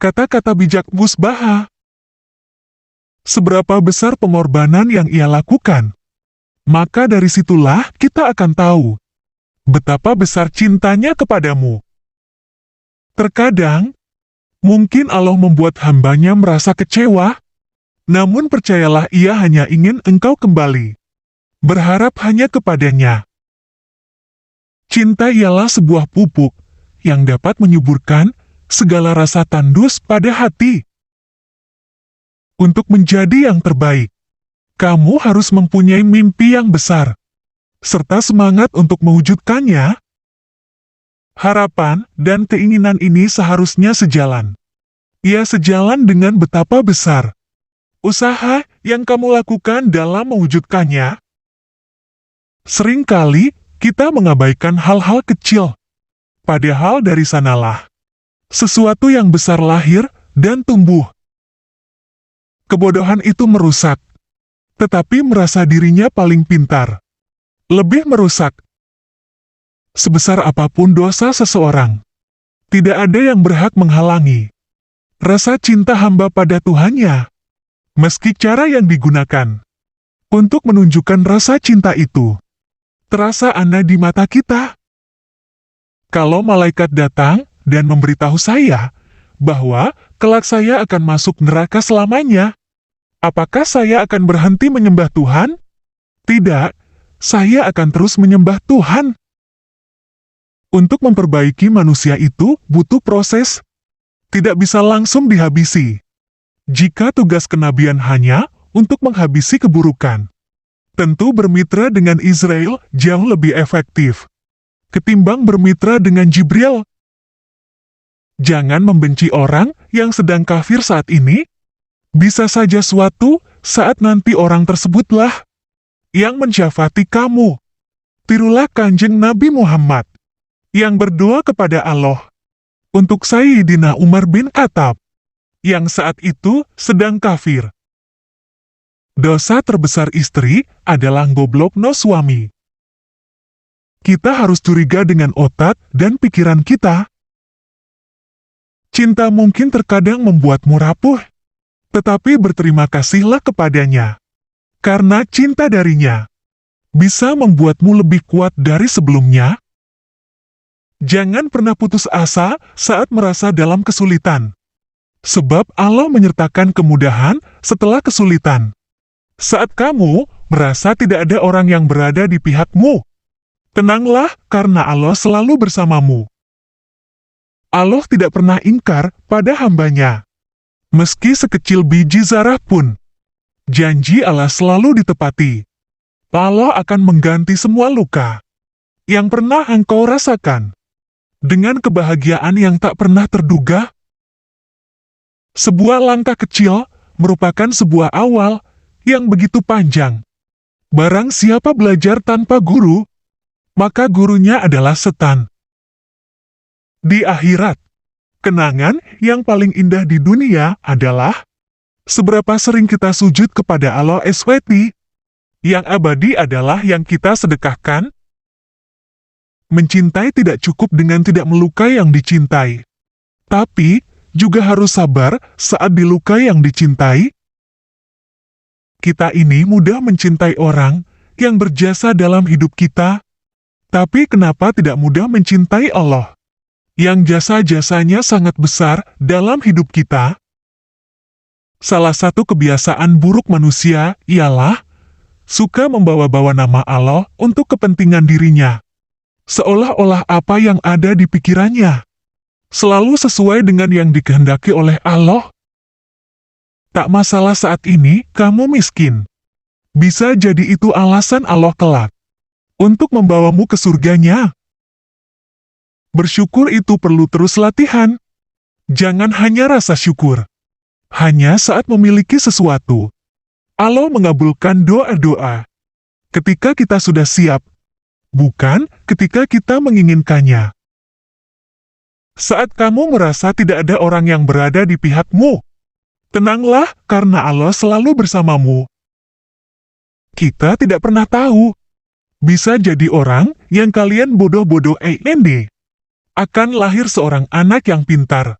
Kata-kata bijak Musbaha. Seberapa besar pengorbanan yang ia lakukan. Maka dari situlah kita akan tahu betapa besar cintanya kepadamu. Terkadang, mungkin Allah membuat hambanya merasa kecewa, namun percayalah ia hanya ingin engkau kembali. Berharap hanya kepadanya. Cinta ialah sebuah pupuk yang dapat menyuburkan segala rasa tandus pada hati. Untuk menjadi yang terbaik, kamu harus mempunyai mimpi yang besar, serta semangat untuk mewujudkannya. Harapan dan keinginan ini seharusnya sejalan. Ia sejalan dengan betapa besar usaha yang kamu lakukan dalam mewujudkannya. Seringkali kita mengabaikan hal-hal kecil, padahal dari sanalah sesuatu yang besar lahir dan tumbuh. Kebodohan itu merusak, tetapi merasa dirinya paling pintar lebih merusak. Sebesar apapun dosa seseorang, tidak ada yang berhak menghalangi rasa cinta hamba pada Tuhannya, meski cara yang digunakan untuk menunjukkan rasa cinta itu terasa aneh di mata kita. Kalau malaikat datang dan memberitahu saya bahwa kelak saya akan masuk neraka selamanya, apakah saya akan berhenti menyembah Tuhan? Tidak, saya akan terus menyembah Tuhan. Untuk memperbaiki manusia itu butuh proses, tidak bisa langsung dihabisi. Jika tugas kenabian hanya untuk menghabisi keburukan, tentu bermitra dengan Israel jauh lebih efektif ketimbang bermitra dengan Jibril. Jangan membenci orang yang sedang kafir saat ini. Bisa saja suatu saat nanti orang tersebutlah yang mensyafati kamu. Tirulah Kanjeng Nabi Muhammad yang berdoa kepada Allah untuk Sayyidina Umar bin Khattab yang saat itu sedang kafir. Dosa terbesar istri adalah goblokno suami. Kita harus curiga dengan otak dan pikiran kita. Cinta mungkin terkadang membuatmu rapuh, tetapi berterima kasihlah kepadanya, karena cinta darinya bisa membuatmu lebih kuat dari sebelumnya. Jangan pernah putus asa saat merasa dalam kesulitan, sebab Allah menyertakan kemudahan setelah kesulitan. Saat kamu merasa tidak ada orang yang berada di pihakmu, tenanglah karena Allah selalu bersamamu. Allah tidak pernah ingkar pada hambanya. Meski sekecil biji zarah pun, janji Allah selalu ditepati. Allah akan mengganti semua luka yang pernah engkau rasakan dengan kebahagiaan yang tak pernah terduga. Sebuah langkah kecil merupakan sebuah awal yang begitu panjang. Barang siapa belajar tanpa guru, maka gurunya adalah setan. Di akhirat, kenangan yang paling indah di dunia adalah seberapa sering kita sujud kepada Allah SWT. Yang abadi adalah yang kita sedekahkan. Mencintai tidak cukup dengan tidak melukai yang dicintai, tapi juga harus sabar saat dilukai yang dicintai. Kita ini mudah mencintai orang yang berjasa dalam hidup kita, tapi kenapa tidak mudah mencintai Allah yang jasa-jasanya sangat besar dalam hidup kita? Salah satu kebiasaan buruk manusia ialah suka membawa-bawa nama Allah untuk kepentingan dirinya. Seolah-olah apa yang ada di pikirannya selalu sesuai dengan yang dikehendaki oleh Allah. Tak masalah saat ini kamu miskin. Bisa jadi itu alasan Allah kelak untuk membawamu ke surganya. Bersyukur itu perlu terus latihan. Jangan hanya rasa syukur hanya saat memiliki sesuatu. Allah mengabulkan doa-doa ketika kita sudah siap, bukan ketika kita menginginkannya. Saat kamu merasa tidak ada orang yang berada di pihakmu, tenanglah karena Allah selalu bersamamu. Kita tidak pernah tahu. Bisa jadi orang yang kalian bodoh-bodoh akan lahir seorang anak yang pintar,